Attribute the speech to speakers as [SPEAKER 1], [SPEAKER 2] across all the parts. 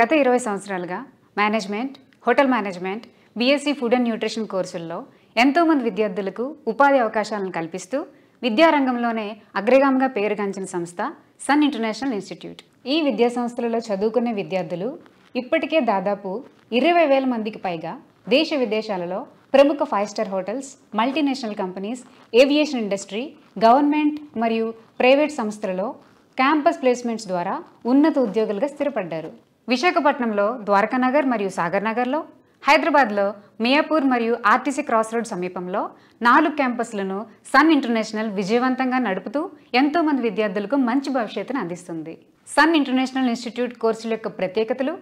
[SPEAKER 1] గత 20 సంవత్సరాలుగా management, hotel management, BSc food and nutrition కోర్సుల్లో ఎంతోమంది విద్యార్థులకు ఉపాధి అవకాశాలను కల్పిస్తూ విద్యారంగంలోనే అగ్రగామిగా పేరుగాంచిన సంస్థ సన్ ఇంటర్నేషనల్ ఇన్స్టిట్యూట్. ఈ విద్యా సంస్థలలో చదువుకునే విద్యార్థులు ఇప్పటికే దాదాపు 20,000 మందికి పైగా దేశ విదేశాలలో ప్రముఖ 5 star hotels, multinational companies, aviation industry, government మరియు ప్రైవేట్ సంస్థలలో క్యాంపస్ ప్లేస్మెంట్స్ ద్వారా ఉన్నత ఉద్యోగులుగా స్థిరపడ్డారు. విశాఖపట్నంలో ద్వారకానగర్ మరియు సాగర్ నగర్లో, హైదరాబాద్లో మియాపూర్ మరియు ఆర్టీసీ క్రాస్ రోడ్ సమీపంలో 4 క్యాంపస్లను సన్ ఇంటర్నేషనల్ విజయవంతంగా నడుపుతూ ఎంతోమంది విద్యార్థులకు మంచి భవిష్యత్తును అందిస్తుంది. సన్ ఇంటర్నేషనల్ ఇన్స్టిట్యూట్ కోర్సుల యొక్క ప్రత్యేకతలు,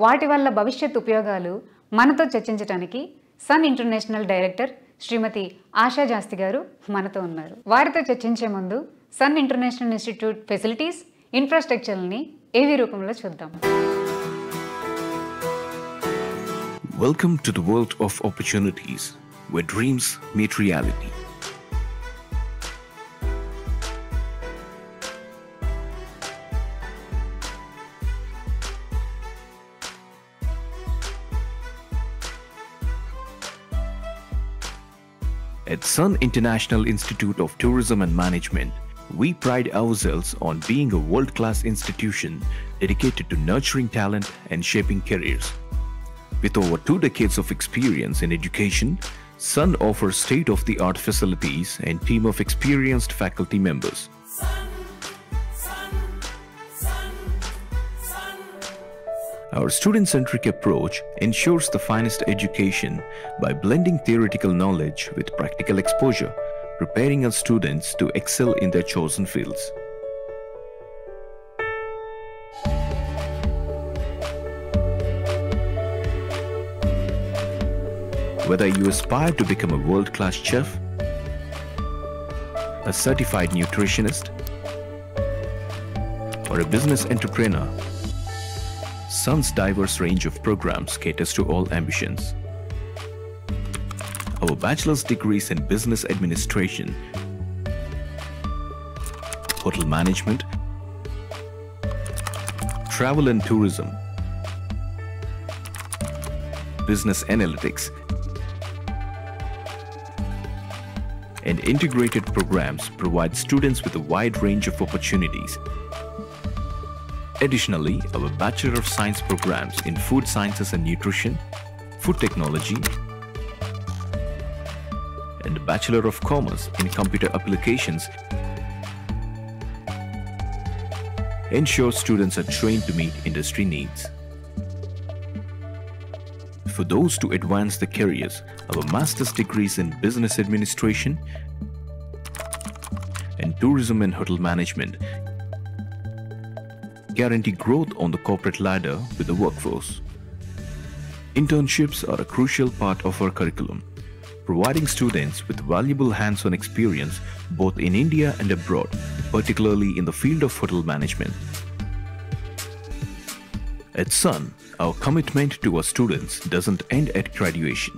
[SPEAKER 1] వాటి వల్ల భవిష్యత్ ఉపయోగాలు మనతో చర్చించడానికి సన్ ఇంటర్నేషనల్ డైరెక్టర్ శ్రీమతి ఆశా జాస్తి గారు మనతో ఉన్నారు. వారితో చర్చించే ముందు సన్ ఇంటర్నేషనల్ ఇన్స్టిట్యూట్ ఫెసిలిటీస్, ఇన్ఫ్రాస్ట్రక్చర్ని ఏవి రూపంలో చూద్దాం.
[SPEAKER 2] Welcome to the world of opportunities, where dreams meet reality. At Sun International Institute of Tourism and Management, we pride ourselves on being a world-class institution dedicated to nurturing talent and shaping careers. With over 2 decades of experience in education, Sun offers state-of-the-art facilities and team of experienced faculty members. Our student-centric approach ensures the finest education by blending theoretical knowledge with practical exposure, preparing our students to excel in their chosen fields. Whether you aspire to become a world-class chef, a certified nutritionist, or a business entrepreneur, Sun's diverse range of programs caters to all ambitions. Our bachelor's degrees in business administration, hotel management, travel and tourism, business analytics, and integrated programs provide students with a wide range of opportunities. Additionally, our Bachelor of Science programs in Food Sciences and Nutrition, Food Technology, and Bachelor of Commerce in Computer Applications ensure students are trained to meet industry needs. For those to advance their careers, our master's degrees in business administration and tourism and hotel management guarantee growth on the corporate ladder with the workforce. Internships are a crucial part of our curriculum, providing students with valuable hands-on experience both in India and abroad, particularly in the field of hotel management. At Sun, our commitment to our students doesn't end at graduation.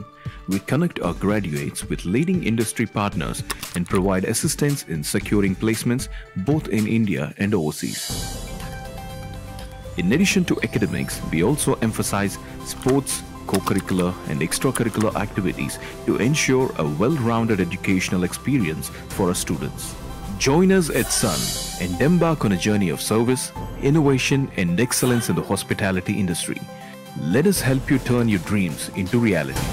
[SPEAKER 2] We connect our graduates with leading industry partners and provide assistance in securing placements both in India and overseas. In addition to academics, we also emphasize sports, co-curricular and extracurricular activities to ensure a well-rounded educational experience for our students. Join us at Sun and embark on a journey of service, innovation and excellence in the hospitality industry. Let us help you turn your dreams into reality.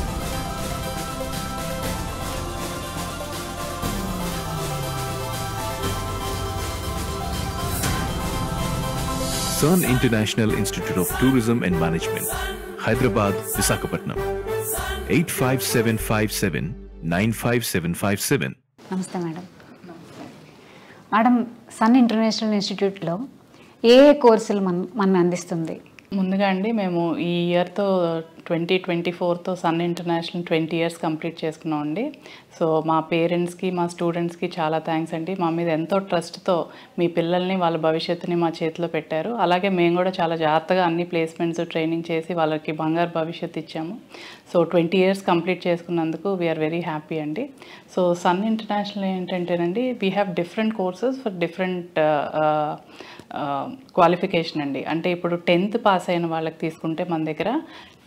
[SPEAKER 2] Sun International Institute of Tourism and Management, Hyderabad, Visakhapatnam, 85757-95757.
[SPEAKER 1] నమస్తే madam. Madam, sun international ఇన్స్టిట్యూట్లో ఏ కోర్సులు మన అందిస్తుంది?
[SPEAKER 3] ముందుగా అండి, మేము ఈ ఇయర్తో 2024తో sun international 20 years complete చేసుకున్నాం అండి. సో మా పేరెంట్స్కి మా స్టూడెంట్స్కి చాలా థ్యాంక్స్ అండి. మా మీద ఎంతో ట్రస్ట్తో మీ పిల్లల్ని వాళ్ళ భవిష్యత్తుని మా చేతిలో పెట్టారు. అలాగే మేము కూడా చాలా జాగ్రత్తగా అన్ని ప్లేస్మెంట్స్ ట్రైనింగ్ చేసి వాళ్ళకి బంగారు భవిష్యత్తు ఇచ్చాము. సో 20 years కంప్లీట్ చేసుకున్నందుకు వీఆర్ వెరీ హ్యాపీ అండి. సో సన్ ఇంటర్నేషనల్ ఏంటంటేనండి, we have different courses for different qualification అండి. అంటే ఇప్పుడు 10th పాస్ అయిన వాళ్ళకి తీసుకుంటే మన దగ్గర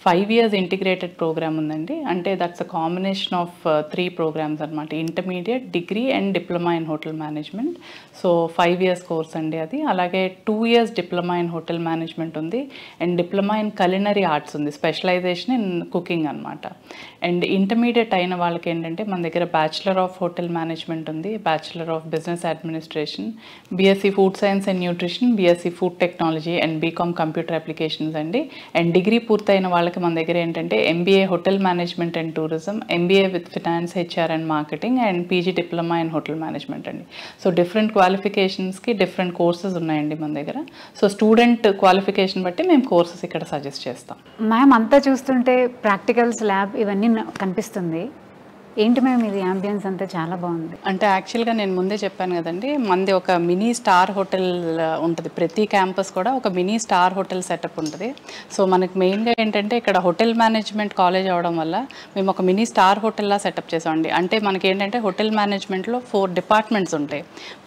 [SPEAKER 3] 5 years ఇంటిగ్రేటెడ్ ప్రోగ్రామ్ ఉందండి. అంటే that's a combination of 3 programs అనమాట, intermediate, degree and diploma in hotel management. So 5 years course అండి అది. అలాగే 2 years diploma in hotel management ఉంది and diploma in culinary arts ఉంది, స్పెషలైజేషన్ ఇన్ కుకింగ్ అనమాట. And intermediate అయిన వాళ్ళకి ఏంటంటే మన దగ్గర బ్యాచిలర్ ఆఫ్ హోటల్ మేనేజ్మెంట్ ఉంది, bachelor of business administration, BSc food science and nutrition, BSc food technology and BCom computer applications అండి. అండ్ డిగ్రీ పూర్తయిన వాళ్ళకి మన దగ్గర ఏంటంటే MBA hotel management and tourism, MBA with finance, HR and marketing and PG diploma in hotel management అండి. So different క్వాలిఫికేషన్స్కి different courses ఉన్నాయండి మన దగ్గర. సో స్టూడెంట్ క్వాలిఫికేషన్ బట్టి మేము కోర్సెస్ ఇక్కడ సజెస్ట్ చేస్తాం.
[SPEAKER 1] మ్యామ్ అంతా చూస్తుంటే ప్రాక్టికల్స్, ల్యాబ్ ఇవన్నీ కనిపిస్తుంది. ఏంటి మ్యామ్ ఇది యాంబియన్స్ అంతా చాలా బాగుంది.
[SPEAKER 3] అంటే యాక్చువల్గా నేను ముందే చెప్పాను కదండి, మనది ఒక మినీ స్టార్ హోటల్ ఉంటుంది. ప్రతి క్యాంపస్ కూడా ఒక మినీ స్టార్ హోటల్ సెటప్ ఉంటుంది. సో మనకి మెయిన్గా ఏంటంటే ఇక్కడ హోటల్ మేనేజ్మెంట్ కాలేజ్ అవడం వల్ల మేము ఒక మినీ స్టార్ హోటల్లా సెటప్ చేసామండి. అంటే మనకి ఏంటంటే హోటల్ మేనేజ్మెంట్లో 4 డిపార్ట్మెంట్స్ ఉంటాయి.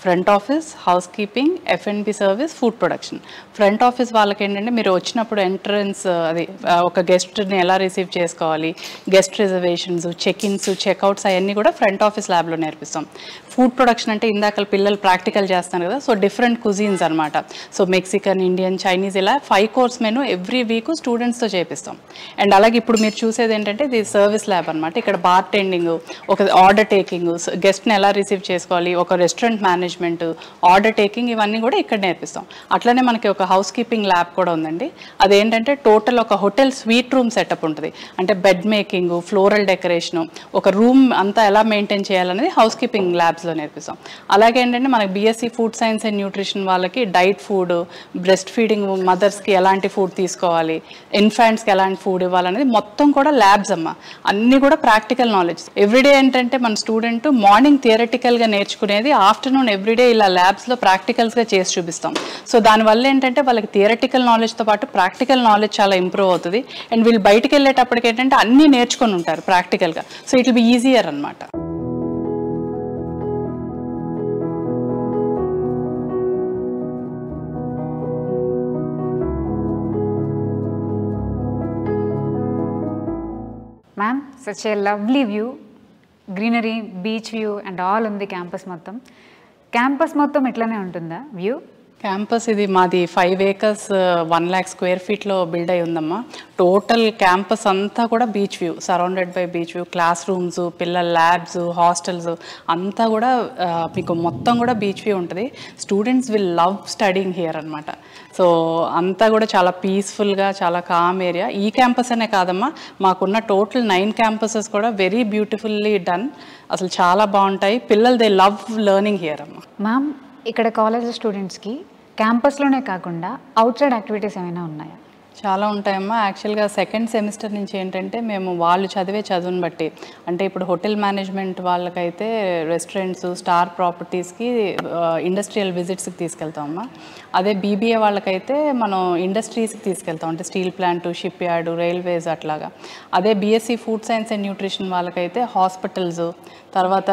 [SPEAKER 3] Front office, house keeping, F&B service, food production. Front office వాళ్ళకి ఏంటంటే మీరు వచ్చినప్పుడు ఎంట్రన్స్ అది ఒక గెస్ట్ని ఎలా రిసీవ్ చేసుకోవాలి, గెస్ట్ రిజర్వేషన్స్, చెక్-ఇన్స్, చెక్అవుట్స్ అవన్నీ కూడా ఫ్రంట్ ఆఫీస్ ల్యాబ్లో నేర్పిస్తాం. ఫుడ్ ప్రొడక్షన్ అంటే ఇందాక పిల్లలు ప్రాక్టికల్ చేస్తాను కదా, సో డిఫరెంట్ కుజీన్స్ అనమాట. సో మెక్సికన్, ఇండియన్, చైనీస్ ఇలా 5 course మెనూ ఎవ్రీ వీక్ స్టూడెంట్స్తో చేపిస్తాం. అండ్ అలాగే ఇప్పుడు మీరు చూసేది ఏంటంటే ఇది సర్వీస్ ల్యాబ్ అనమాట. ఇక్కడ బార్ టెండింగ్, ఒక ఆర్డర్ టేకింగ్, గెస్ట్ని ఎలా రిసీవ్ చేసుకోవాలి, ఒక రెస్టారెంట్ మేనేజ్మెంట్, ఆర్డర్ టేకింగ్, ఇవన్నీ కూడా ఇక్కడ నేర్పిస్తాం. అట్లనే మనకి ఒక హౌస్ కీపింగ్ ల్యాబ్ కూడా ఉందండి. అదేంటంటే టోటల్ ఒక హోటల్ స్వీట్ రూమ్ సెటప్ ఉంటుంది. అంటే బెడ్ మేకింగ్, ఫ్లోరల్ డెకరేషను, ఒక రూమ్ అంతా ఎలా మెయింటైన్ చేయాలనేది హౌస్ కీపింగ్ ల్యాబ్స్లో నేర్పిస్తాం. అలాగే ఏంటంటే మనకి BSc food science and nutrition వాళ్ళకి డైట్ ఫుడ్, బ్రెస్ట్ ఫీడింగ్ మదర్స్కి ఎలాంటి ఫుడ్ తీసుకోవాలి, ఇన్ఫాంట్స్కి ఎలాంటి ఫుడ్ ఇవ్వాలనేది మొత్తం కూడా ల్యాబ్స్ అమ్మ. అన్నీ కూడా ప్రాక్టికల్ నాలెడ్జ్. ఎవ్రీడే ఏంటంటే మన స్టూడెంట్ మార్నింగ్ థియరటికల్గా నేర్చుకునేది ఆఫ్టర్నూన్ ఎవ్రీడే ఇలా ల్యాబ్స్లో ప్రాక్టికల్స్గా చేసి చూపిస్తాం. సో దానివల్ల ఏంటంటే వాళ్ళకి థియరటికల్ నాలెడ్జ్తో పాటు ప్రాక్టికల్ నాలెడ్జ్ చాలా ఇంప్రూవ్ అవుతుంది. అండ్ వీళ్ళు బయటికి వెళ్ళేటప్పటికి ఏంటంటే అన్నీ నేర్చుకొని ఉంటారు ప్రాక్టికల్గా. So it will be easier అనమాట.
[SPEAKER 1] Ma'am such a lovely view, greenery, beach view and all ఉంది క్యాంపస్ మొత్తం. క్యాంపస్ మొత్తం ఇట్లానే ఉంటుందా వ్యూ?
[SPEAKER 3] క్యాంపస్ ఇది మాది 5 acres 1 lakh square feetలో బిల్డ్ అయి ఉందమ్మా. టోటల్ క్యాంపస్ అంతా కూడా beach view, surrounded by beach view. Class rooms, పిల్లల ల్యాబ్స్, హాస్టల్స్ అంతా కూడా మీకు మొత్తం కూడా బీచ్ వ్యూ ఉంటుంది. Students will love studying here అనమాట. సో అంతా కూడా చాలా పీస్ఫుల్గా, చాలా కామ్ ఏరియా. ఈ క్యాంపస్ అనే కాదమ్మా, మాకున్న టోటల్ 9 campuses కూడా వెరీ బ్యూటిఫుల్లీ డన్. అసలు చాలా బాగుంటాయి. పిల్లలు దే లవ్ లెర్నింగ్ హియర్ అమ్మా.
[SPEAKER 1] మ్యామ్ ఇక్కడ కాలేజ్ స్టూడెంట్స్కి క్యాంపస్లోనే కాకుండా అవుట్ సైడ్ యాక్టివిటీస్ ఏమైనా ఉన్నాయా?
[SPEAKER 3] చాలా ఉంటాయమ్మా. యాక్చువల్గా 2nd semester నుంచి ఏంటంటే మేము వాళ్ళు చదివే చదువుని బట్టి, అంటే ఇప్పుడు హోటల్ మేనేజ్మెంట్ వాళ్ళకైతే రెస్టారెంట్స్, స్టార్ ప్రాపర్టీస్కి ఇండస్ట్రియల్ విజిట్స్కి తీసుకెళ్తామమ్మా. అదే బీబీఏ వాళ్ళకైతే మనం ఇండస్ట్రీస్కి తీసుకెళ్తాం, అంటే steel plant, shipyard, railways అట్లాగా. అదే BSc food science and nutrition వాళ్ళకైతే హాస్పిటల్స్, తర్వాత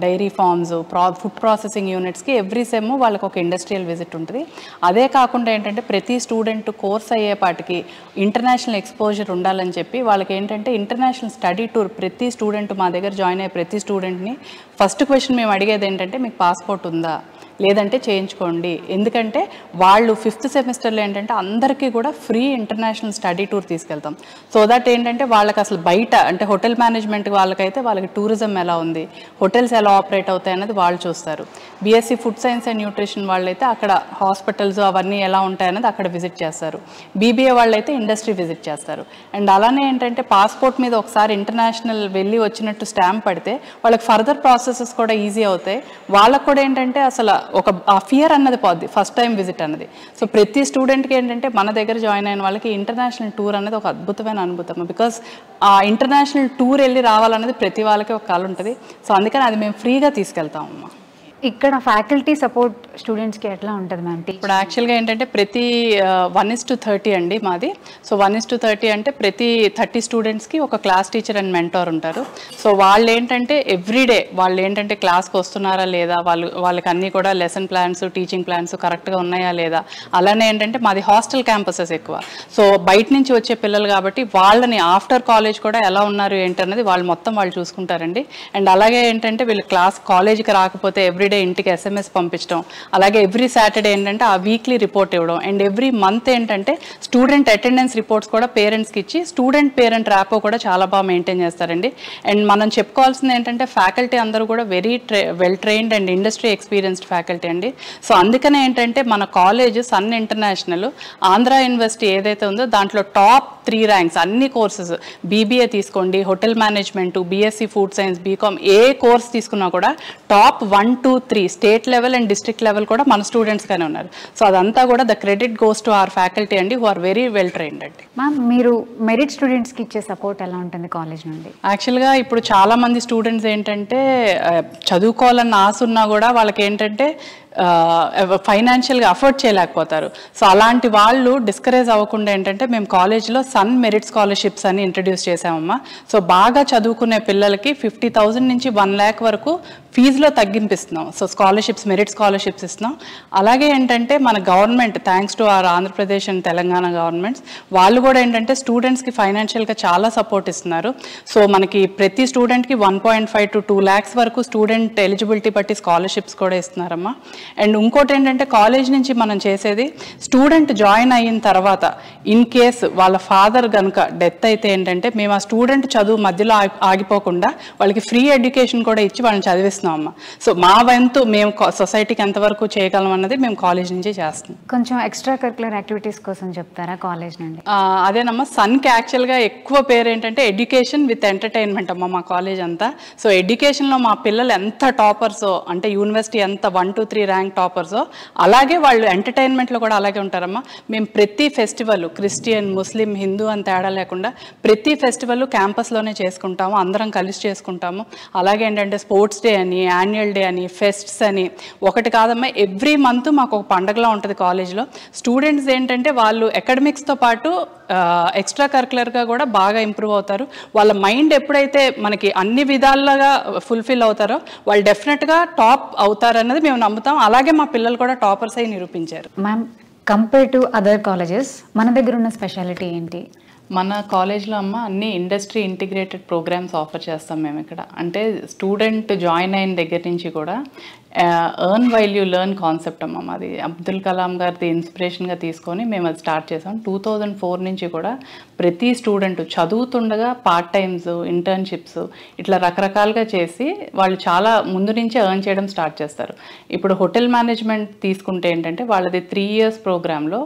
[SPEAKER 3] డైరీ ఫార్మ్స్, ఫుడ్ ప్రాసెసింగ్ యూనిట్స్కి ఎవ్రీ సెమ్ వాళ్ళకి ఒక ఇండస్ట్రియల్ విజిట్ ఉంటుంది. అదే కాకుండా ఏంటంటే ప్రతి స్టూడెంట్ కోర్స్ అయ్యేపాటికి ఇంటర్నేషనల్ ఎక్స్పోజర్ ఉండాలని చెప్పి వాళ్ళకి ఏంటంటే ఇంటర్నేషనల్ స్టడీ టూర్, ప్రతి స్టూడెంట్ మా దగ్గర జాయిన్ అయ్యే ప్రతి స్టూడెంట్ని ఫస్ట్ క్వశ్చన్ మేము అడిగేది ఏంటంటే మీకు పాస్పోర్ట్ ఉందా, లేదంటే చేయించుకోండి. ఎందుకంటే వాళ్ళు 5th సెమిస్టర్లో ఏంటంటే అందరికీ కూడా ఫ్రీ ఇంటర్నేషనల్ స్టడీ టూర్ తీసుకెళ్తాం. సో దట్ ఏంటంటే వాళ్ళకి అసలు బయట అంటే హోటల్ మేనేజ్మెంట్ వాళ్ళకైతే వాళ్ళకి టూరిజం ఎలా ఉంది, హోటల్స్ ఎలా ఆపరేట్ అవుతాయి అన్నది వాళ్ళు చూస్తారు. BSc food science and nutrition వాళ్ళైతే అక్కడ హాస్పిటల్స్ అవన్నీ ఎలా ఉంటాయన్నది అక్కడ విజిట్ చేస్తారు. బీబీఏ వాళ్ళైతే ఇండస్ట్రీ విజిట్ చేస్తారు. అండ్ అలానే ఏంటంటే పాస్పోర్ట్ మీద ఒకసారి ఇంటర్నేషనల్ వెళ్ళి వచ్చినట్టు స్టాంప్ పడితే వాళ్ళకి ఫర్దర్ ప్రాసెసెస్ కూడా ఈజీ అవుతాయి. వాళ్ళకు కూడా ఏంటంటే అసలు ఆ ఫియర్ అన్నది పోద్ది, ఫస్ట్ టైం విజిట్ అన్నది. సో ప్రతి స్టూడెంట్కి ఏంటంటే మన దగ్గర జాయిన్ అయిన వాళ్ళకి ఇంటర్నేషనల్ టూర్ అనేది ఒక అద్భుతమైన అనుభూతం. బికాస్ ఆ ఇంటర్నేషనల్ టూర్ వెళ్ళి రావాలన్నది ప్రతి వాళ్ళకి ఒక కళ ఉంటుంది. సో అందుకని అది మేము ఫ్రీగా తీసుకెళ్తామమ్మా.
[SPEAKER 1] ఇక్కడ ఫ్యాకల్టీ సపోర్ట్ స్టూడెంట్స్కి ఎట్లా ఉంటుంది మ్యామ్?
[SPEAKER 3] ఇప్పుడు యాక్చువల్గా ఏంటంటే ప్రతి 1:30 అండి మాది. సో 1:30 అంటే ప్రతి 30 స్టూడెంట్స్కి ఒక క్లాస్ టీచర్ అండ్ మెంటార్ ఉంటారు. సో వాళ్ళు ఏంటంటే ఎవ్రీడే వాళ్ళు ఏంటంటే క్లాస్కి వస్తున్నారా లేదా, వాళ్ళకి అన్నీ కూడా లెసన్ ప్లాన్స్, టీచింగ్ ప్లాన్స్ కరెక్ట్గా ఉన్నాయా లేదా. అలానే ఏంటంటే మాది హాస్టల్ క్యాంపసెస్ ఎక్కువ. సో బయట నుంచి వచ్చే పిల్లలు కాబట్టి వాళ్ళని ఆఫ్టర్ కాలేజ్ కూడా ఎలా ఉన్నారు ఏంటి అన్నది వాళ్ళు చూసుకుంటారండి. అండ్ అలాగే ఏంటంటే వీళ్ళు కాలేజీకి రాకపోతే ఎవ్రీడే ఇంటికి SMS పంపించడం, అలాగే ఎవ్రీ సాటర్డే ఏంటంటే ఆ వీక్లీ రిపోర్ట్ ఇవ్వడం, అండ్ ఎవ్రీ మంత్ ఏంటంటే స్టూడెంట్ అటెండెన్స్ రిపోర్ట్స్ కూడా పేరెంట్స్కి ఇచ్చి స్టూడెంట్ పేరెంట్ ర్యాపో కూడా చాలా బాగా మెయింటైన్ చేస్తారండి. అండ్ మనం చెప్పుకోవాల్సింది ఏంటంటే ఫ్యాకల్టీ అందరూ కూడా very well trained and industry experienced faculty అండి. సో అందుకనే ఏంటంటే మన college Sun International, Andhra university ఏదైతే ఉందో దాంట్లో టాప్ 3 ర్యాంక్స్ అన్ని కోర్సెస్, BBA తీసుకోండి, hotel management, BSc food science, BCom ఏ కోర్స్ తీసుకున్నా కూడా top 1, 2, 3 state level and district level కూడా మన స్టూడెంట్స్గానే ఉన్నారు. సో అదంతా కూడా the credit goes to our faculty అండి, who are very well trained అండి.
[SPEAKER 1] మ్యామ్ మీరు మెరిట్ స్టూడెంట్స్కి ఇచ్చే సపోర్ట్ ఎలా ఉంటుంది కాలేజ్ నుండి?
[SPEAKER 3] యాక్చువల్గా ఇప్పుడు చాలామంది స్టూడెంట్స్ ఏంటంటే చదువుకోవాలన్న ఆశ ఉన్నా కూడా వాళ్ళకి ఏంటంటే ఫైనాన్షియల్గా అఫోర్డ్ చేయలేకపోతారు. సో అలాంటి వాళ్ళు డిస్కరేజ్ అవ్వకుండా ఏంటంటే మేము కాలేజ్లో సన్ మెరిట్ స్కాలర్షిప్స్ అని ఇంట్రడ్యూస్ చేసామమ్మా. సో బాగా చదువుకునే పిల్లలకి 50,000 నుంచి 1 lakh వరకు ఫీజులో తగ్గింపిస్తున్నాం. సో స్కాలర్షిప్స్, మెరిట్ స్కాలర్షిప్స్ ఇస్తున్నాం. అలాగే ఏంటంటే మన government, thanks to our Andhra Pradesh and Telangana governments, వాళ్ళు కూడా ఏంటంటే స్టూడెంట్స్కి ఫైనాన్షియల్గా చాలా సపోర్ట్ ఇస్తున్నారు. సో మనకి ప్రతి స్టూడెంట్కి 1.5 to 2 lakhs వరకు స్టూడెంట్ ఎలిజిబిలిటీ బట్టి స్కాలర్షిప్స్ కూడా ఇస్తున్నారమ్మా. అండ్ ఇంకోటి ఏంటంటే కాలేజ్ నుంచి మనం చేసేది స్టూడెంట్ జాయిన్ అయిన తర్వాత ఇన్ కేస్ వాళ్ళ ఫాదర్ కనుక డెత్ అయితే ఏంటంటే మేము ఆ స్టూడెంట్ చదువు మధ్యలో ఆగిపోకుండా వాళ్ళకి ఫ్రీ ఎడ్యుకేషన్ కూడా ఇచ్చి వాళ్ళని చదివిస్తున్నాం అమ్మా. సో మా వంతు మేము సొసైటీకి ఎంతవరకు చేయగలం అన్నది మేము కాలేజ్ నుంచి చేస్తున్నాం.
[SPEAKER 1] కొంచెం ఎక్స్ట్రా కరికులర్ యాక్టివిటీస్ కోసం చెప్తారా కాలేజ్ నుండి?
[SPEAKER 3] అదేనమ్మా, సన్కి యాక్చువల్గా ఎక్కువ పేరు ఏంటంటే ఎడ్యుకేషన్ విత్ ఎంటర్టైన్మెంట్ అమ్మా మా కాలేజ్ అంతా. సో ఎడ్యుకేషన్లో మా పిల్లలు ఎంత టాపర్సో, అంటే యూనివర్సిటీ ఎంత 1, 2, 3 ర్యాంక్ టాపర్సో, అలాగే వాళ్ళు ఎంటర్టైన్మెంట్లో కూడా అలాగే ఉంటారమ్మా. మేము ప్రతి ఫెస్టివల్ క్రిస్టియన్, ముస్లిం, హిందూ అని తేడా లేకుండా ప్రతి ఫెస్టివల్ క్యాంపస్లోనే చేసుకుంటాము, అందరం కలిసి చేసుకుంటాము. అలాగే ఏంటంటే స్పోర్ట్స్ డే అని, యాన్యువల్ డే అని, ఫెస్ట్స్ అని, ఒకటి కాదమ్మా ఎవ్రీ మంత్ మాకు ఒక పండగలా ఉంటుంది కాలేజ్లో. స్టూడెంట్స్ ఏంటంటే వాళ్ళు అకాడమిక్స్తో పాటు ఎక్స్ట్రా కరికులర్గా కూడా బాగా ఇంప్రూవ్ అవుతారు. వాళ్ళ మైండ్ ఎప్పుడైతే మనకి అన్ని విధాలుగా ఫుల్ఫిల్ అవుతారో వాళ్ళు డెఫినెట్గా టాప్ అవుతారన్నది మేము నమ్ముతాం. అలాగే మా పిల్లలు కూడా టాపర్స్ అయి నిరూపించారు.
[SPEAKER 1] Ma'am compare to other colleges మన దగ్గర ఉన్న స్పెషాలిటీ ఏంటి?
[SPEAKER 3] మన కాలేజ్లో అమ్మ అన్ని ఇండస్ట్రీ ఇంటిగ్రేటెడ్ ప్రోగ్రామ్స్ ఆఫర్ చేస్తాం మేము ఇక్కడ. అంటే స్టూడెంట్ జాయిన్ అయిన దగ్గర నుంచి కూడా earn while you learn concept అమ్మ మాది. అబ్దుల్ కలాం గారిది ఇన్స్పిరేషన్గా తీసుకొని మేము అది స్టార్ట్ చేసాం. 2004 నుంచి కూడా ప్రతి స్టూడెంట్ చదువుతుండగా పార్ట్ టైమ్స్, ఇంటర్న్షిప్స్ ఇట్లా రకరకాలుగా చేసి వాళ్ళు చాలా ముందు నుంచే ఎర్న్ చేయడం స్టార్ట్ చేస్తారు. ఇప్పుడు హోటల్ మేనేజ్మెంట్ తీసుకుంటే ఏంటంటే వాళ్ళది 3 years ప్రోగ్రాంలో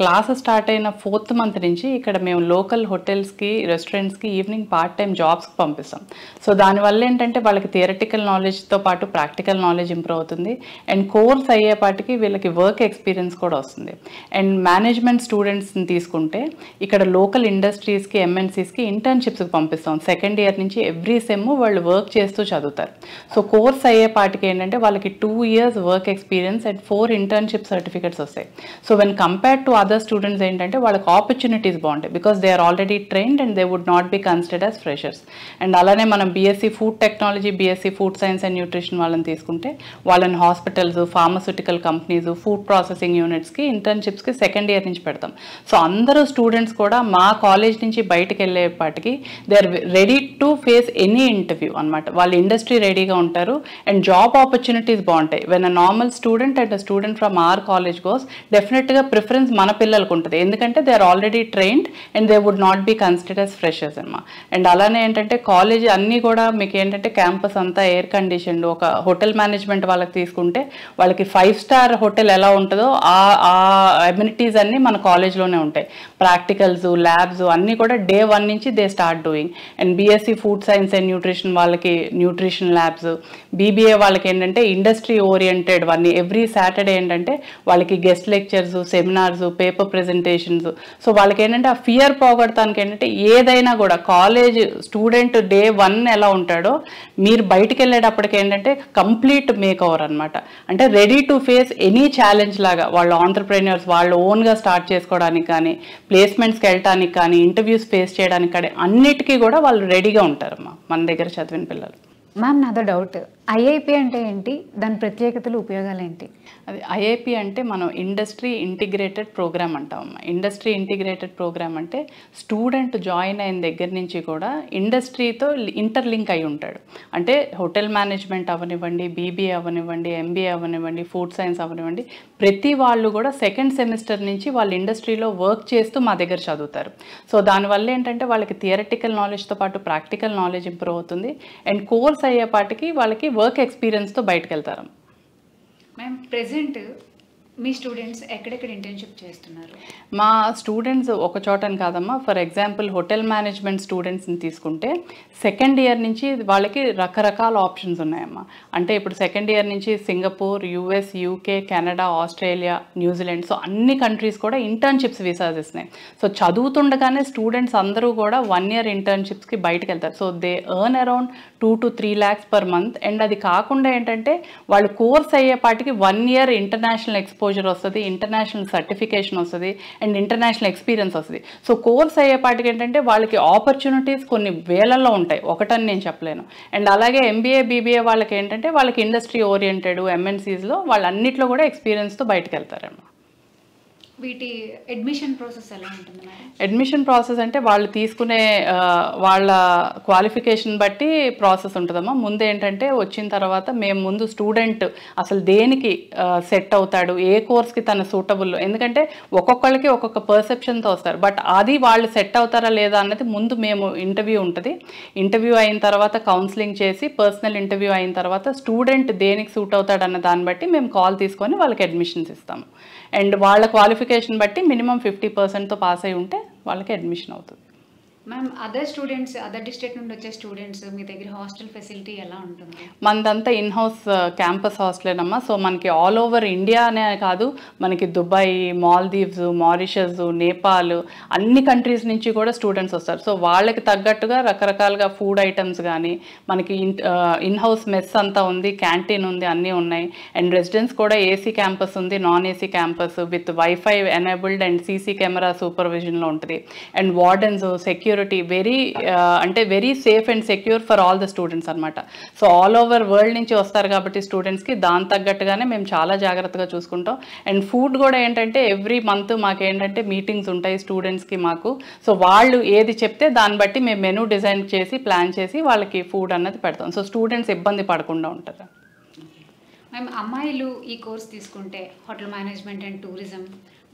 [SPEAKER 3] క్లాసెస్ స్టార్ట్ అయిన 4th month నుంచి ఇక్కడ మేము లోకల్ హోటల్స్కి, రెస్టారెంట్స్కి ఈవినింగ్ పార్ట్ టైం జాబ్స్కి పంపిస్తాం. సో దానివల్ల ఏంటంటే వాళ్ళకి థియరటికల్ నాలెడ్జ్తో పాటు ప్రాక్టికల్ నాలెడ్జ్ ఇంప్రూవ్ అవుతుంది. అండ్ కోర్స్ అయ్యేపాటికి వీళ్ళకి వర్క్ ఎక్స్పీరియన్స్ కూడా వస్తుంది. అండ్ మేనేజ్మెంట్ స్టూడెంట్స్ని తీసుకుంటే ఇక్కడ లోకల్ ఇండస్ట్రీస్కి, MNCస్కి ఇంటర్న్షిప్స్కి పంపిస్తాం. 2nd year నుంచి ఎవ్రీ సెమ్ వాళ్ళు వర్క్ చేస్తూ చదువుతారు. సో కోర్స్ అయ్యేపాటికి ఏంటంటే వాళ్ళకి 2 years work experience and 4 internship certificates వస్తాయి. So when compared to other students ఏంటంటే వాళ్ళకి ఆపర్చునిటీస్ బాగుంటాయి. Because they are already trained and they would not be considered as freshers. And అలానే మనం BSc food technology, BSc food science and nutrition వాళ్ళని తీసుకుంటే వాళ్ళని hospitals, pharmaceutical companies, food processing యూనిట్స్కి ఇంటర్న్షిప్స్కి 2nd year నుంచి పెడతాం. సో అందరూ స్టూడెంట్స్ కూడా మా కాలేజ్ నుంచి బయటకు వెళ్ళేపాటికి they are ready to face any interview అనమాట. వాళ్ళు ఇండస్ట్రీ రెడీగా ఉంటారు అండ్ జాబ్ ఆపర్చునిటీస్ బాగుంటాయి. When a normal student and a student from our college goes, డెఫినెట్గా ప్రిఫరెన్స్ మన పిల్లలకు ఉంటుంది. ఎందుకంటే they are already trained and they would not be considered as freshers అన్నమాట. అండ్ అలానే ఏంటంటే కాలేజ్ అన్నీ కూడా మీకు ఏంటంటే క్యాంపస్ అంతా ఎయిర్ కండిషన్డ్, ఒక హోటల్ మేనేజ్మెంట్ వాళ్ళకి తీసుకుంటే వాళ్ళకి 5-స్టార్ హోటల్ ఎలా ఉంటుందో ఆ అమ్యూనిటీస్ అన్నీ మన కాలేజ్లోనే ఉంటాయి. ప్రాక్టికల్స్, ల్యాబ్స్ అన్నీ కూడా డే 1 నుంచి they start doing. And BSc food science and nutrition వాళ్ళకి న్యూట్రిషన్ ల్యాబ్స్, బీబీఏ వాళ్ళకి ఏంటంటే ఇండస్ట్రీ ఓరియంటెడ్ అన్నీ ఎవ్రీ సాటర్డే ఏంటంటే వాళ్ళకి guest lectures, seminars, paper presentations. So వాళ్ళకి ఏంటంటే ఆ ఫియర్ పోగొడటానికి ఏంటంటే ఏదైనా కూడా కాలేజ్ స్టూడెంట్ డే 1 ఎలా ఉంటాడో మీరు బయటికి వెళ్ళేటప్పటికి ఏంటంటే కంప్లీట్ మేక్ ఓవర్ అనమాట. అంటే ready to face any challenge లాగా వాళ్ళు ఆంటర్ప్రెన్యూర్స్ వాళ్ళు ఓన్గా స్టార్ట్ చేసుకోవడానికి కానీ, ప్లేస్మెంట్స్కి వెళ్ళటానికి కానీ, ఇంటర్వ్యూస్ ఫేస్ చేయడానికి కానీ అన్నిటికీ కూడా వాళ్ళు రెడీగా ఉంటారమ్మా మన దగ్గర చదివిన పిల్లలు.
[SPEAKER 1] మ్యామ్ నాదో డౌట్, ఐఐపి అంటే ఏంటి, దాని ప్రత్యేకతలు, ఉపయోగాలు ఏంటి?
[SPEAKER 3] అది ఐఐపి అంటే మనం ఇండస్ట్రీ ఇంటిగ్రేటెడ్ ప్రోగ్రామ్ అంటామమ్మా. ఇండస్ట్రీ ఇంటిగ్రేటెడ్ ప్రోగ్రామ్ అంటే స్టూడెంట్ జాయిన్ అయిన దగ్గర నుంచి కూడా ఇండస్ట్రీతో ఇంటర్లింక్ అయి ఉంటాడు. అంటే హోటల్ మేనేజ్మెంట్ అవనివ్వండి, బీబీఏ అవనివ్వండి, ఎంబీఏ అవనివ్వండి, ఫుడ్ సైన్స్ అవనివ్వండి, ప్రతి వాళ్ళు కూడా సెకండ్ సెమిస్టర్ నుంచి వాళ్ళు ఇండస్ట్రీలో వర్క్ చేస్తూ మా దగ్గర చదువుతారు. సో దానివల్ల ఏంటంటే వాళ్ళకి థియరటికల్ నాలెడ్జ్తో పాటు ప్రాక్టికల్ నాలెడ్జ్ ఇంప్రూవ్ అవుతుంది. అండ్ కోర్స్ అయ్యేపాటికి వాళ్ళకి వర్క్ ఎక్స్పీరియన్స్తో బయటకు వెళ్తారు.
[SPEAKER 1] మ్యామ్ ప్రెజెంట్ మీ స్టూడెంట్స్ ఎక్కడెక్కడ ఇంటర్న్షిప్ చేస్తున్నారు?
[SPEAKER 3] మా స్టూడెంట్స్ ఒక చోటని కాదమ్మా. ఫర్ ఎగ్జాంపుల్ హోటల్ మేనేజ్మెంట్ స్టూడెంట్స్ని తీసుకుంటే సెకండ్ ఇయర్ నుంచి వాళ్ళకి రకరకాల ఆప్షన్స్ ఉన్నాయమ్మా. అంటే ఇప్పుడు సెకండ్ ఇయర్ నుంచి Singapore, US, UK, Canada, Australia, New Zealand, so అన్ని కంట్రీస్ కూడా ఇంటర్న్షిప్స్ వీసాస్ ఇస్తున్నాయి. సో చదువుతుండగానే స్టూడెంట్స్ అందరూ కూడా 1 year ఇంటర్న్షిప్స్కి బయటకు వెళ్తారు. So they earn around 2 to 3 lakhs per month. And అది కాకుండా ఏంటంటే వాళ్ళు కోర్స్ అయ్యేపాటికి 1 year ఇంటర్నేషనల్ ఎక్స్పోజర్ వస్తుంది, ఇంటర్నేషనల్ సర్టిఫికేషన్ వస్తుంది, అండ్ ఇంటర్నేషనల్ ఎక్స్పీరియన్స్ వస్తుంది. సో కోర్స్ అయ్యేపాటికి ఏంటంటే వాళ్ళకి ఆపర్చునిటీస్ కొన్ని వేలల్లో ఉంటాయి, ఒకటని నేను చెప్పలేను. అండ్ అలాగే ఎంబీఏ, బీబీఏ వాళ్ళకి ఏంటంటే వాళ్ళకి ఇండస్ట్రీ ఓరియంటెడ్ ఎంఎన్సీస్లో వాళ్ళన్నిట్లో కూడా ఎక్స్పీరియన్స్తో బయటకు వెళ్తారన్నమాట.
[SPEAKER 1] వీటి అడ్మిషన్ ప్రాసెస్ ఎలా ఉంటుంది మేడం?
[SPEAKER 3] అడ్మిషన్ ప్రాసెస్ అంటే వాళ్ళు తీసుకునే వాళ్ళ క్వాలిఫికేషన్ బట్టి ప్రాసెస్ ఉంటుందమ్మా. ముందు ఏంటంటే వచ్చిన తర్వాత మేము ముందు స్టూడెంట్ అసలు దేనికి సెట్ అవుతాడు, ఏ కోర్స్కి తన సూటబుల్, ఎందుకంటే ఒక్కొక్కరికి ఒక్కొక్క పర్సెప్షన్తో వస్తారు. బట్ అది వాళ్ళు సెట్ అవుతారా లేదా అన్నది ముందు మేము ఇంటర్వ్యూ ఉంటుంది. ఇంటర్వ్యూ అయిన తర్వాత కౌన్సిలింగ్ చేసి పర్సనల్ ఇంటర్వ్యూ అయిన తర్వాత స్టూడెంట్ దేనికి సూట్ అవుతాడు అన్న దాన్ని బట్టి మేము కాల్ తీసుకొని వాళ్ళకి అడ్మిషన్స్ ఇస్తాము. అండ్ వాళ్ళ క్వాలిఫికేషన్ బట్టి మినిమం 50%తో పాస్ అయి ఉంటే వాళ్ళకి అడ్మిషన్ అవుతుంది.
[SPEAKER 1] Ma'am other students, other district నుండి వచ్చే స్టూడెంట్స్ మీ దగ్గర హాస్టల్ ఫెసిలిటీ ఎలా ఉంటుంది?
[SPEAKER 3] మనదంతా ఇన్ హౌస్ క్యాంపస్ హాస్టలేనమ్మా. సో మనకి ఆల్ ఓవర్ ఇండియా అనే కాదు, మనకి దుబాయ్, మాల్దీవ్స్, మారిషస్, నేపాల్ అన్ని కంట్రీస్ నుంచి కూడా స్టూడెంట్స్ వస్తారు. సో వాళ్ళకి తగ్గట్టుగా రకరకాలుగా ఫుడ్ ఐటమ్స్ కానీ మనకి ఇన్ హౌస్ మెస్ అంతా ఉంది, క్యాంటీన్ ఉంది, అన్నీ ఉన్నాయి. అండ్ రెసిడెన్స్ కూడా ఏసీ క్యాంపస్ ఉంది, non AC campus with wifi enabled and CC camera సూపర్విజన్లో ఉంటుంది. అండ్ వార్డెన్స్, సెక్యూరిటీ వెరీ అంటే very safe and secure for all the students అనమాట. సో ఆల్ ఓవర్ వరల్డ్ నుంచి వస్తారు కాబట్టి స్టూడెంట్స్కి దాని తగ్గట్టుగానే మేము చాలా జాగ్రత్తగా చూసుకుంటాం. అండ్ ఫుడ్ కూడా ఏంటంటే ఎవ్రీ మంత్ మాకు ఏంటంటే మీటింగ్స్ ఉంటాయి స్టూడెంట్స్కి మాకు. సో వాళ్ళు ఏది చెప్తే దాన్ని బట్టి మేము మెనూ డిజైన్ చేసి ప్లాన్ చేసి వాళ్ళకి ఫుడ్ అన్నది పెడతాం. సో స్టూడెంట్స్ ఇబ్బంది పడకుండా ఉంటారు.
[SPEAKER 1] మేము అమ్మాయిలు ఈ కోర్స్ తీసుకుంటే హోటల్ మేనేజ్మెంట్ అండ్ టూరిజం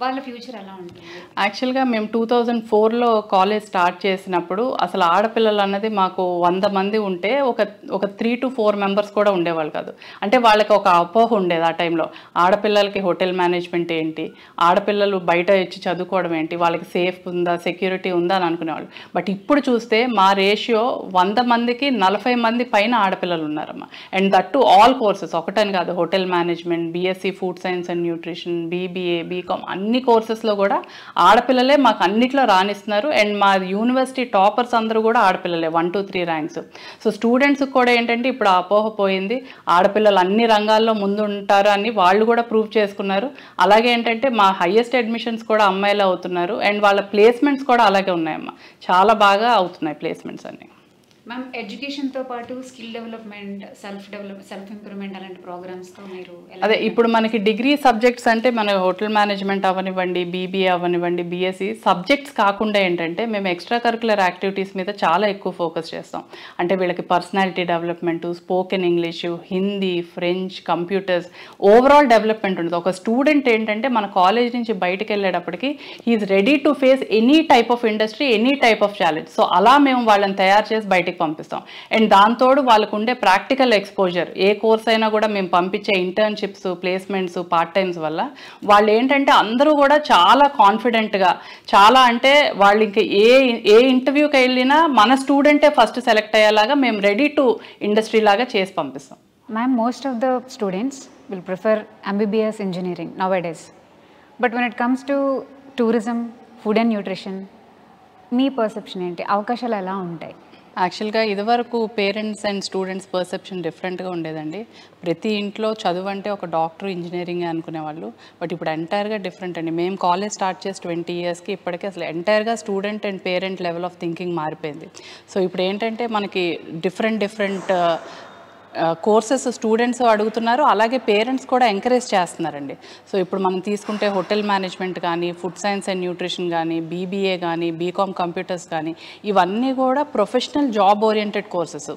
[SPEAKER 1] వాళ్ళ ఫ్యూచర్ ఎలా ఉంటుంది?
[SPEAKER 3] యాక్చువల్గా మేము 2004లో కాలేజ్ స్టార్ట్ చేసినప్పుడు అసలు ఆడపిల్లలు అన్నది మాకు 100 మంది ఉంటే ఒక 3 to 4 members కూడా ఉండేవాళ్ళు కాదు. అంటే వాళ్ళకి ఒక అపోహ ఉండేది ఆ టైంలో, ఆడపిల్లలకి హోటల్ మేనేజ్మెంట్ ఏంటి, ఆడపిల్లలు బయట వచ్చి చదువుకోవడం ఏంటి, వాళ్ళకి సేఫ్ ఉందా, సెక్యూరిటీ ఉందా అని అనుకునేవాళ్ళు. బట్ ఇప్పుడు చూస్తే మా రేషియో 100 మందికి 40 మంది పైన ఆడపిల్లలు ఉన్నారమ్మా. And that too all courses, ఒకటని కాదు, hotel management, BSc food science and nutrition, BBA, BCom అన్ని కోర్సెస్లో కూడా ఆడపిల్లలే మాకు అన్నిట్లో రాణిస్తున్నారు. అండ్ మా యూనివర్సిటీ టాపర్స్ అందరూ కూడా ఆడపిల్లలే, 1 to 3 ర్యాంక్స్. సో స్టూడెంట్స్కి కూడా ఏంటంటే ఇప్పుడు అపోహ పోయింది, ఆడపిల్లలు అన్ని రంగాల్లో ముందు ఉంటారు అని వాళ్ళు కూడా ప్రూవ్ చేసుకున్నారు. అలాగే ఏంటంటే మా హైయెస్ట్ అడ్మిషన్స్ కూడా అమ్మాయిలు అవుతున్నారు. అండ్ వాళ్ళ ప్లేస్మెంట్స్ కూడా అలాగే ఉన్నాయమ్మా, చాలా బాగా అవుతున్నాయి ప్లేస్మెంట్స్ అన్ని.
[SPEAKER 1] మ్యామ్ ఎడ్యుకేషన్తో పాటు స్కిల్ డెవలప్మెంట్, సెల్ఫ్ ఇంప్రూవ్మెంట్ అలాంటి ప్రోగ్రామ్స్తో మీరు
[SPEAKER 3] అదే ఇప్పుడు మనకి డిగ్రీ సబ్జెక్ట్స్ అంటే మన హోటల్ మేనేజ్మెంట్ అవనివ్వండి, బీబీఏ అవనివ్వండి, బీఎస్సీ సబ్జెక్ట్స్ కాకుండా ఏంటంటే మేము ఎక్స్ట్రా కరికులర్ యాక్టివిటీస్ మీద చాలా ఎక్కువ ఫోకస్ చేస్తాం. అంటే వీళ్ళకి personality development, spoken English, Hindi, French, computers, overall development ఉంటుంది. ఒక స్టూడెంట్ ఏంటంటే మన కాలేజ్ నుంచి బయటకు వెళ్ళేటప్పటికి he's ready to face any type of industry, any type of challenge. So అలా మేము వాళ్ళని తయారు చేసి బయటకు పంపిస్తాం. అండ్ దాంతోడు వాళ్ళకు ఉండే ప్రాక్టికల్ ఎక్స్పోజర్, ఏ కోర్స్ అయినా కూడా మేము పంపించే ఇంటర్న్షిప్స్, ప్లేస్మెంట్స్, పార్ట్ టైమ్స్ వల్ల వాళ్ళు ఏంటంటే అందరూ కూడా చాలా కాన్ఫిడెంట్గా, చాలా అంటే వాళ్ళు ఇంకా ఏ ఇంటర్వ్యూకి వెళ్ళినా మన స్టూడెంటే ఫస్ట్ సెలెక్ట్ అయ్యేలాగా మేము రెడీ టు ఇండస్ట్రీ లాగా చేసి పంపిస్తాం.
[SPEAKER 1] Ma'am, most of the students will prefer MBBS engineering nowadays. But when it comes to tourism, food and nutrition, me perception ఏంటి? అవకాశాలు ఎలా ఉంటాయి?
[SPEAKER 3] యాక్చువల్గా ఇదివరకు పేరెంట్స్ అండ్ స్టూడెంట్స్ పర్సెప్షన్ డిఫరెంట్గా ఉండేదండి. ప్రతి ఇంట్లో చదువు అంటే ఒక డాక్టర్, ఇంజనీరింగ్ అనుకునేవాళ్ళు. బట్ ఇప్పుడు ఎంటైర్గా డిఫరెంట్ అండి. మేము కాలేజ్ స్టార్ట్ చేసి 20 yearsకి ఇప్పటికీ అసలు ఎంటైర్గా student and parent level of thinking మారిపోయింది. సో ఇప్పుడు ఏంటంటే మనకి డిఫరెంట్ కోర్సెస్ స్టూడెంట్స్ అడుగుతున్నారు, అలాగే పేరెంట్స్ కూడా ఎంకరేజ్ చేస్తున్నారండి. సో ఇప్పుడు మనం తీసుకుంటే హోటల్ మేనేజ్మెంట్ కానీ, ఫుడ్ సైన్స్ అండ్ న్యూట్రిషన్ కానీ, బీబీఏ కానీ, బీకామ్ కంప్యూటర్స్ కానీ, ఇవన్నీ కూడా professional job oriented courses.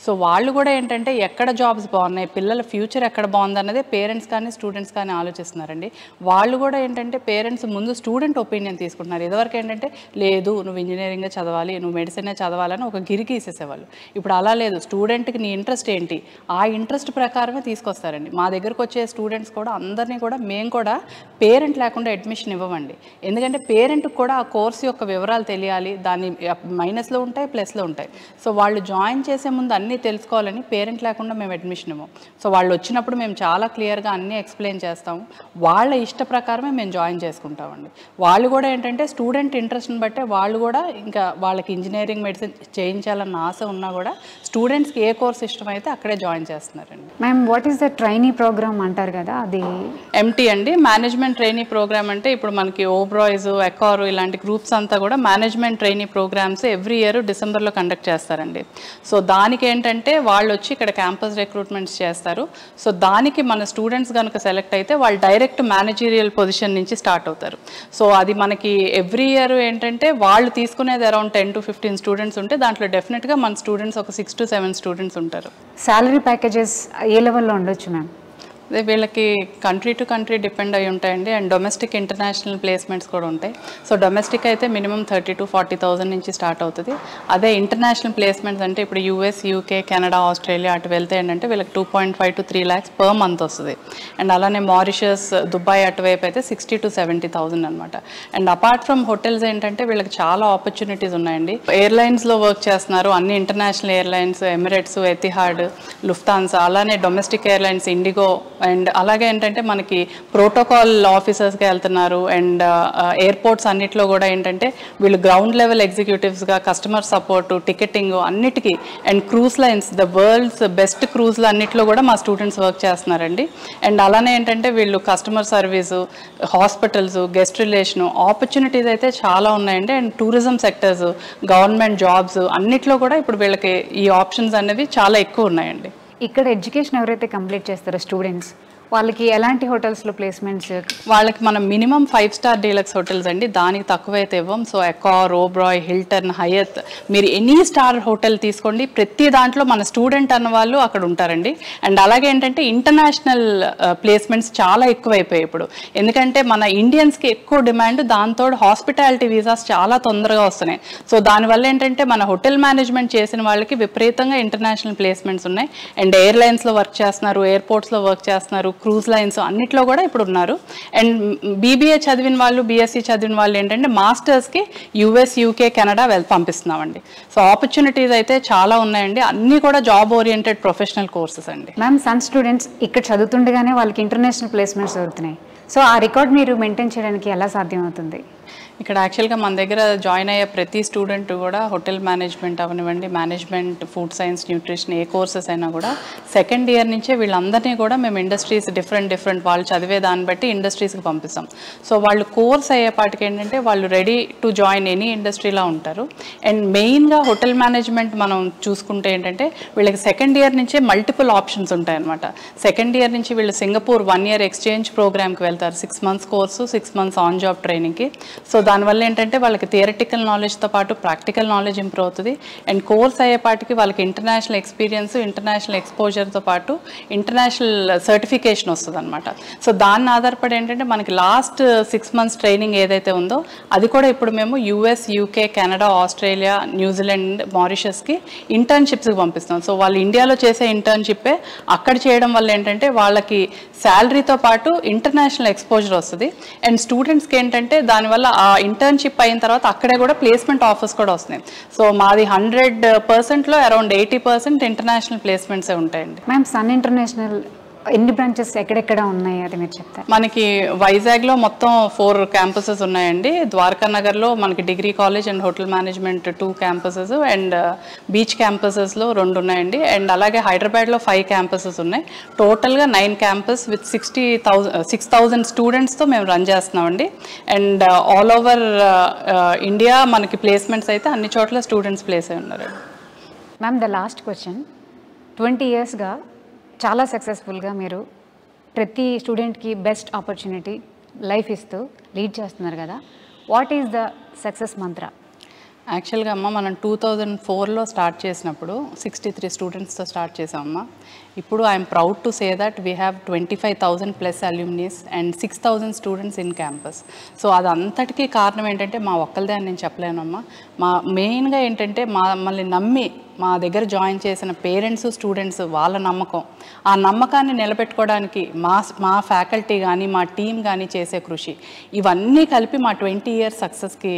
[SPEAKER 3] So వాళ్ళు కూడా ఏంటంటే ఎక్కడ జాబ్స్ బాగున్నాయి, పిల్లల ఫ్యూచర్ ఎక్కడ బాగుందన్నదే పేరెంట్స్ కానీ స్టూడెంట్స్ కానీ ఆలోచిస్తున్నారండి. వాళ్ళు కూడా ఏంటంటే పేరెంట్స్ ముందు స్టూడెంట్ ఒపీనియన్ తీసుకుంటున్నారు. ఇదివరకు ఏంటంటే లేదు నువ్వు ఇంజనీరింగే చదవాలి, నువ్వు మెడిసినే చదవాలని ఒక గిరికి ఇసేసేవాళ్ళు. ఇప్పుడు అలా లేదు, స్టూడెంట్కి నీ ఇంట్రెస్ట్ ఏంటి, ఆ ఇంట్రెస్ట్ ప్రకారమే తీసుకొస్తారండి. మా దగ్గరకు వచ్చే స్టూడెంట్స్ కూడా అందరినీ కూడా మేము కూడా పేరెంట్ లేకుండా అడ్మిషన్ ఇవ్వమండి. ఎందుకంటే పేరెంట్కి కూడా ఆ కోర్సు యొక్క వివరాలు తెలియాలి, దాని మైనస్లో ఉంటాయి, ప్లస్లో ఉంటాయి. సో వాళ్ళు జాయిన్ చేసే ముందు అన్నీ తెలుసుకోవాలని పేరెంట్ లేకుండా మేము అడ్మిషన్ ఇవ్వము. సో వాళ్ళు వచ్చినప్పుడు మేము చాలా క్లియర్గా అన్నీ ఎక్స్ప్లెయిన్ చేస్తాము. వాళ్ళ ఇష్ట ప్రకారమే మేము జాయిన్ చేసుకుంటామండి. వాళ్ళు కూడా ఏంటంటే స్టూడెంట్ ఇంట్రెస్ట్ని బట్టే వాళ్ళు కూడా ఇంకా వాళ్ళకి ఇంజనీరింగ్, మెడిసిన్ చేయించాలన్న ఆశ ఉన్నా కూడా స్టూడెంట్స్కి ఏ కోర్స్ ఇష్టమైతే అక్కడే జాయిన్ చేస్తున్నారండి.
[SPEAKER 1] Ma'am, what is the trainee programme అంటారు కదా, అది
[SPEAKER 3] ఎంటీ అండి. మేనేజ్మెంట్ ట్రైనీ ప్రోగ్రామ్ అంటే ఇప్పుడు మనకి ఓబ్రాయ్స్, ఎకార్ ఇలాంటి గ్రూప్స్ అంతా కూడా management trainee programmes every year డిసెంబర్లో కండక్ట్ చేస్తారండి. సో దానికి ఏంటంటే వాళ్ళు వచ్చి ఇక్కడ క్యాంపస్ రిక్రూట్మెంట్స్ చేస్తారు. సో దానికి మన స్టూడెంట్స్ కనుక సెలెక్ట్ అయితే వాళ్ళు డైరెక్ట్ మేనేజీరియల్ పొజిషన్ నుంచి స్టార్ట్ అవుతారు. సో అది మనకి ఎవ్రీ ఇయర్ ఏంటంటే వాళ్ళు తీసుకునేది అరౌండ్ 10 to 15 స్టూడెంట్స్ ఉంటే దాంట్లో డెఫినెట్గా మన స్టూడెంట్స్ ఒక 6 to 7 స్టూడెంట్స్ ఉంటారు.
[SPEAKER 1] సాలరీ ప్యాకేజెస్ ఏ లెవెల్లో ఉండొచ్చు మ్యామ్?
[SPEAKER 3] వీళ్ళకి కంట్రీ టు కంట్రీ డిపెండ్ అయి ఉంటాయండి. అండ్ డొమెస్టిక్, ఇంటర్నేషనల్ ప్లేస్మెంట్స్ కూడా ఉంటాయి. సో డొమెస్టిక్ అయితే మినిమం 30,000 to 40,000 నుంచి స్టార్ట్ అవుతుంది. అదే ఇంటర్నేషనల్ ప్లేస్మెంట్స్ అంటే ఇప్పుడు US, UK, కెనడా, ఆస్ట్రేలియా అటు వెళ్తే ఏంటంటే వీళ్ళకి 2.5 to 3 lakhs పర్ మంత్ వస్తుంది. అండ్ అలానే మారిషస్, దుబాయ్ అటువైపు అయితే 60,000 to 70,000 అనమాట. అండ్ అపార్ట్ ఫ్రమ్ హోటల్స్ ఏంటంటే వీళ్ళకి చాలా ఆపర్చునిటీస్ ఉన్నాయండి. ఎయిర్లైన్స్లో వర్క్ చేస్తున్నారు, అన్ని international airlines, Emirates, Etihad, Lufthansa, అలానే డొమెస్టిక్ ఎయిర్లైన్స్, ఇండిగో, అండ్ అలాగే ఏంటంటే మనకి ప్రోటోకాల్ ఆఫీసర్స్గా వెళ్తున్నారు. అండ్ ఎయిర్పోర్ట్స్ అన్నిట్లో కూడా ఏంటంటే వీళ్ళు గ్రౌండ్ లెవెల్ ఎగ్జిక్యూటివ్స్గా కస్టమర్ సపోర్ట్, టికెటింగ్ అన్నిటికీ, and cruise lines, the world's best క్రూజ్లు అన్నిట్లో కూడా మా స్టూడెంట్స్ వర్క్ చేస్తున్నారండి. అండ్ అలానే ఏంటంటే వీళ్ళు customer service, hospitals, guest relation opportunities అయితే చాలా ఉన్నాయండి. And tourism sectors, government jobs అన్నిట్లో కూడా ఇప్పుడు వీళ్ళకి ఈ ఆప్షన్స్ అనేవి చాలా ఎక్కువ ఉన్నాయండి.
[SPEAKER 1] ఇక్కడ ఎడ్యుకేషన్ ఎవరైతే కంప్లీట్ చేస్తారో స్టూడెంట్స్, వాళ్ళకి ఎలాంటి హోటల్స్లో ప్లేస్మెంట్స్?
[SPEAKER 3] వాళ్ళకి మనం మినిమం 5 star డీలక్స్ హోటల్స్ అండి, దానికి తక్కువైతే ఇవ్వం. సో ఎకార్, ఓబ్రాయ్, హిల్టన్, హయత్, మీరు ఎనీ స్టార్ హోటల్ తీసుకోండి, ప్రతి దాంట్లో మన స్టూడెంట్ అన్న వాళ్ళు అక్కడ ఉంటారండి. అండ్ అలాగే ఏంటంటే ఇంటర్నేషనల్ ప్లేస్మెంట్స్ చాలా ఎక్కువైపోయాయి ఇప్పుడు. ఎందుకంటే మన ఇండియన్స్కి ఎక్కువ డిమాండ్, దాంతో హాస్పిటాలిటీ వీసాస్ చాలా తొందరగా వస్తున్నాయి. సో దానివల్ల ఏంటంటే మన హోటల్ మేనేజ్మెంట్ చేసిన వాళ్ళకి విపరీతంగా ఇంటర్నేషనల్ ప్లేస్మెంట్స్ ఉన్నాయి. అండ్ ఎయిర్లైన్స్లో వర్క్ చేస్తున్నారు, ఎయిర్పోర్ట్స్లో వర్క్ చేస్తున్నారు, క్రూజ్ లైన్స్ అన్నిట్లో కూడా ఇప్పుడు ఉన్నారు. అండ్ బీబీఏ చదివిన వాళ్ళు, బీఎస్సీ చదివిన వాళ్ళు ఏంటంటే మాస్టర్స్కి US, UK, కెనడా పంపిస్తున్నామండి. సో ఆపర్చునిటీస్ అయితే చాలా ఉన్నాయండి, అన్నీ కూడా జాబ్ ఓరియంటెడ్ ప్రొఫెషనల్ కోర్సెస్ అండి.
[SPEAKER 1] మ్యామ్, సన్ స్టూడెంట్స్ ఇక్కడ చదువుతుండగానే వాళ్ళకి ఇంటర్నేషనల్ ప్లేస్మెంట్స్ దొరుకుతున్నాయి. సో ఆ రికార్డ్ మీరు మెయింటైన్ చేయడానికి ఎలా సాధ్యమవుతుంది?
[SPEAKER 3] ఇక్కడ యాక్చువల్గా మన దగ్గర జాయిన్ అయ్యే ప్రతి స్టూడెంట్ కూడా హోటల్ మేనేజ్మెంట్ అవనివ్వండి, మేనేజ్మెంట్, ఫుడ్ సైన్స్, న్యూట్రిషన్ ఏ కోర్సెస్ అయినా కూడా సెకండ్ ఇయర్ నుంచే వీళ్ళందరినీ కూడా మేము ఇండస్ట్రీస్ డిఫరెంట్ వాళ్ళు చదివే దాన్ని బట్టి ఇండస్ట్రీస్కి పంపిస్తాం. సో వాళ్ళు కోర్స్ అయ్యేపాటికి ఏంటంటే వాళ్ళు రెడీ టు జాయిన్ ఎనీ ఇండస్ట్రీలా ఉంటారు. అండ్ మెయిన్గా హోటల్ మేనేజ్మెంట్ మనం చూసుకుంటే ఏంటంటే వీళ్ళకి సెకండ్ ఇయర్ నుంచే మల్టిపుల్ ఆప్షన్స్ ఉంటాయన్నమాట. సెకండ్ ఇయర్ నుంచి వీళ్ళు సింగపూర్ 1 year ఎక్స్చేంజ్ ప్రోగ్రామ్కి వెళ్తారు, 6 months course, 6 months on job ట్రైనింగ్కి. సో దానివల్ల ఏంటంటే వాళ్ళకి థియరటికల్ నాలెడ్జ్తో పాటు ప్రాక్టికల్ నాలెడ్జ్ ఇంప్రూవ్ అవుతుంది. అండ్ కోర్స్ అయ్యేపాటికి వాళ్ళకి ఇంటర్నేషనల్ ఎక్స్పీరియన్స్, ఇంటర్నేషనల్ ఎక్స్పోజర్తో పాటు ఇంటర్నేషనల్ సర్టిఫికేషన్ వస్తుంది అనమాట. సో దాన్ని ఆధారపడి ఏంటంటే మనకి లాస్ట్ 6 months ట్రైనింగ్ ఏదైతే ఉందో అది కూడా ఇప్పుడు మేము US, UK, Canada, Australia, New Zealand, మారిషస్కి ఇంటర్న్షిప్స్కి పంపిస్తాం. సో వాళ్ళు ఇండియాలో చేసే ఇంటర్న్షిప్పే అక్కడ చేయడం వల్ల ఏంటంటే వాళ్ళకి శాలరీతో పాటు ఇంటర్నేషనల్ ఎక్స్పోజర్ వస్తుంది. అండ్ స్టూడెంట్స్కి ఏంటంటే దానివల్ల ఆ ఇంటర్న్షిప్ అయిన తర్వాత అక్కడే కూడా ప్లేస్మెంట్ ఆఫర్స్ కూడా వస్తున్నాయి. సో మాది 100%లో అరౌండ్ 80% ఇంటర్నేషనల్ ప్లేస్మెంట్సే ఉంటాయండి.
[SPEAKER 1] మ్యామ్, సన్ ఇంటర్నేషనల్ ఎన్ని బ్రాంచెస్ ఎక్కడెక్కడ ఉన్నాయి అది మీరు చెప్తారు?
[SPEAKER 3] మనకి వైజాగ్లో మొత్తం 4 campuses ఉన్నాయండి. ద్వారకా నగర్లో మనకి degree college and hotel management 2 campuses and beach క్యాంపసెస్లో 2 ఉన్నాయండి. అండ్ అలాగే హైదరాబాద్లో 5 campuses ఉన్నాయి. టోటల్గా 9 campus విత్ 6,000 స్టూడెంట్స్తో మేము రన్ చేస్తున్నామండి. అండ్ ఆల్ ఓవర్ ఇండియా మనకి ప్లేస్మెంట్స్ అయితే అన్ని చోట్ల స్టూడెంట్స్ ప్లేస్ అయి ఉన్నారు.
[SPEAKER 1] మ్యామ్, ద లాస్ట్ క్వశ్చన్, 20 yearsగా చాలా సక్సెస్ఫుల్గా మీరు ప్రతి స్టూడెంట్కి బెస్ట్ ఆపర్చునిటీ లైఫ్ ఇస్తూ లీడ్ చేస్తున్నారు కదా, వాట్ ఈస్ ద సక్సెస్ మంత్ర?
[SPEAKER 3] యాక్చువల్గా అమ్మ మనం 2004లో స్టార్ట్ చేసినప్పుడు 63 స్టూడెంట్స్తో స్టార్ట్ చేసామమ్మ. ఇప్పుడు I'm proud to say that we have 25,000+ alumnis and 6,000 students in campus. So అదంతటికీ కారణం ఏంటంటే మా ఒక్కరిదే అని నేను చెప్పలేనమ్మా. మెయిన్గా ఏంటంటే మమ్మల్ని నమ్మి మా దగ్గర జాయిన్ చేసిన పేరెంట్స్, స్టూడెంట్స్, వాళ్ళ నమ్మకం, ఆ నమ్మకాన్ని నిలబెట్టుకోవడానికి మా ఫ్యాకల్టీ కానీ మా టీం కానీ చేసే కృషి, ఇవన్నీ కలిపి మా 20 years సక్సెస్కి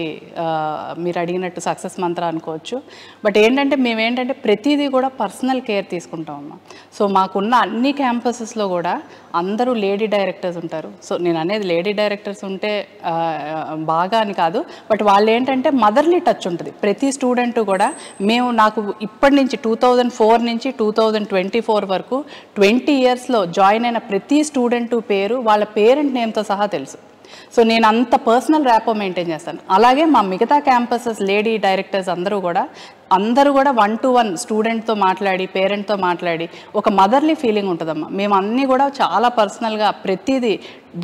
[SPEAKER 3] మీరు అడిగినట్టు సక్సెస్ మంత్ర అనుకోవచ్చు. బట్ ఏంటంటే మేమేంటంటే ప్రతిదీ కూడా పర్సనల్ కేర్ తీసుకుంటామమ్మా. సో మాకున్న అన్ని క్యాంపసెస్లో కూడా అందరూ లేడీ డైరెక్టర్స్ ఉంటారు. సో నేను అనేది లేడీ డైరెక్టర్స్ ఉంటే బాగా అని కాదు, బట్ వాళ్ళు ఏంటంటే మదర్లీ టచ్ ఉంటుంది ప్రతి స్టూడెంట్ కూడా. నాకు ఇప్పటి నుంచి 2004 నుంచి 2024 వరకు 20 yearsలో జాయిన్ అయిన ప్రతి స్టూడెంట్ పేరు వాళ్ళ పేరెంట్ నేమ్తో సహా తెలుసు. సో నేను అంత పర్సనల్ ర్యాపో మెయింటైన్ చేస్తాను. అలాగే మా మిగతా క్యాంపసెస్ లేడీ డైరెక్టర్స్ అందరూ కూడా 1-to-1 స్టూడెంట్తో మాట్లాడి, పేరెంట్తో మాట్లాడి ఒక మదర్లీ ఫీలింగ్ ఉంటుందమ్మా. మేము అన్నీ కూడా చాలా పర్సనల్గా ప్రతిదీ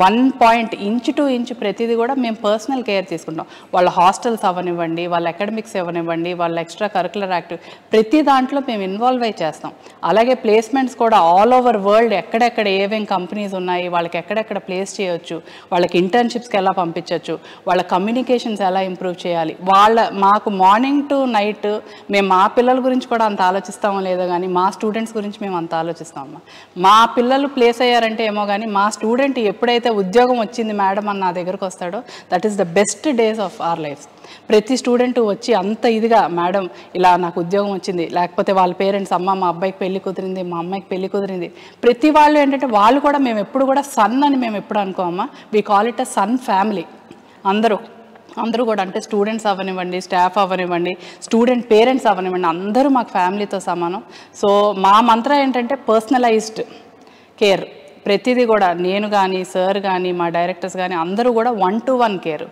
[SPEAKER 3] 1 point ఇంచ్ టు ఇంచ్ ప్రతిదీ కూడా మేము పర్సనల్ కేర్ తీసుకుంటాం. వాళ్ళ హాస్టల్స్ అవ్వనివ్వండి, వాళ్ళ అకాడమిక్స్ ఇవ్వనివ్వండి, వాళ్ళ ఎక్స్ట్రా కరికులర్ యాక్టివ్ ప్రతి దాంట్లో మేము ఇన్వాల్వ్ అయి చేస్తాం. అలాగే ప్లేస్మెంట్స్ కూడా ఆల్ ఓవర్ వరల్డ్ ఎక్కడెక్కడ ఏమేం కంపెనీస్ ఉన్నాయి, వాళ్ళకి ఎక్కడెక్కడ ప్లేస్ చేయొచ్చు, వాళ్ళకి ఇంటర్న్షిప్స్కి ఎలా పంపించవచ్చు, వాళ్ళ కమ్యూనికేషన్స్ ఎలా ఇంప్రూవ్ చేయాలి, మాకు మార్నింగ్ టు నైట్ మేము మా పిల్లల గురించి కూడా అంత ఆలోచిస్తామో లేదో కానీ మా స్టూడెంట్స్ గురించి మేము అంత ఆలోచిస్తామమ్మా. మా పిల్లలు ప్లేస్ అయ్యారంటే ఏమో కానీ మా స్టూడెంట్ ఎప్పుడైతే ఉద్యోగం వచ్చింది మేడం అని నా దగ్గరకు వస్తాడో that is the best days of our life. ప్రతి స్టూడెంట్ వచ్చి అంత ఇదిగా మేడం ఇలా నాకు ఉద్యోగం వచ్చింది, లేకపోతే వాళ్ళ పేరెంట్స్ అమ్మ మా అబ్బాయికి పెళ్లి కుదిరింది, మా అమ్మాయికి పెళ్లి కుదిరింది, ప్రతి వాళ్ళు ఏంటంటే వాళ్ళు కూడా మేము ఎప్పుడు కూడా సన్ అని మేము ఎప్పుడు అనుకోమమ్మా. We call it a Sun family. అందరూ కూడా అంటే స్టూడెంట్స్ అవ్వనివ్వండి, స్టాఫ్ అవ్వనివ్వండి, స్టూడెంట్ పేరెంట్స్ అవ్వనివ్వండి, అందరూ మాకు ఫ్యామిలీతో సమానం. సో మా మంత్రం ఏంటంటే పర్సనలైజ్డ్ కేర్. ప్రతిదీ కూడా నేను కానీ, సార్ కానీ, మా డైరెక్టర్స్ కానీ అందరూ కూడా 1-to-1 కేర్.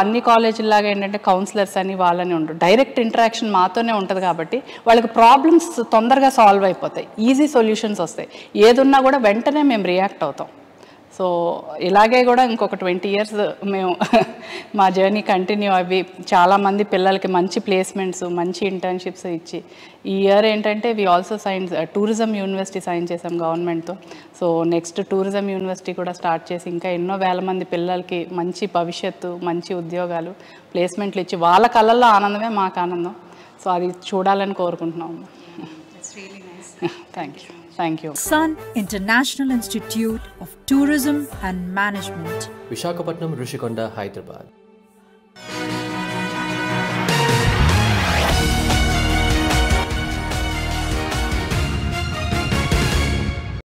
[SPEAKER 3] అన్ని కాలేజీలాగా ఏంటంటే కౌన్సిలర్స్ అని వాళ్ళని ఉండరు. డైరెక్ట్ ఇంటరాక్షన్ మాతోనే ఉంటుంది కాబట్టి వాళ్ళకి ప్రాబ్లమ్స్ తొందరగా సాల్వ్ అయిపోతాయి, ఈజీ సొల్యూషన్స్ వస్తాయి. ఏదున్నా కూడా వెంటనే మేము రియాక్ట్ అవుతాం. సో ఇలాగే కూడా ఇంకొక 20 years మేము మా జర్నీ కంటిన్యూ అవి చాలామంది పిల్లలకి మంచి ప్లేస్మెంట్స్, మంచి ఇంటర్న్షిప్స్ ఇచ్చి ఈ ఇయర్ ఏంటంటే we also tourism university sign చేసాం గవర్నమెంట్తో. సో నెక్స్ట్ టూరిజం యూనివర్సిటీ కూడా స్టార్ట్ చేసి ఇంకా ఎన్నో వేల మంది పిల్లలకి మంచి భవిష్యత్తు, మంచి ఉద్యోగాలు, ప్లేస్మెంట్లు ఇచ్చి వాళ్ళ కళ్ళల్లో ఆనందమే మాకు ఆనందం. సో అది చూడాలని కోరుకుంటున్నాము. Thank you. Thank you.
[SPEAKER 4] Sun International Institute of Tourism and Management,
[SPEAKER 5] Visakhapatnam, Rishikonda, Hyderabad.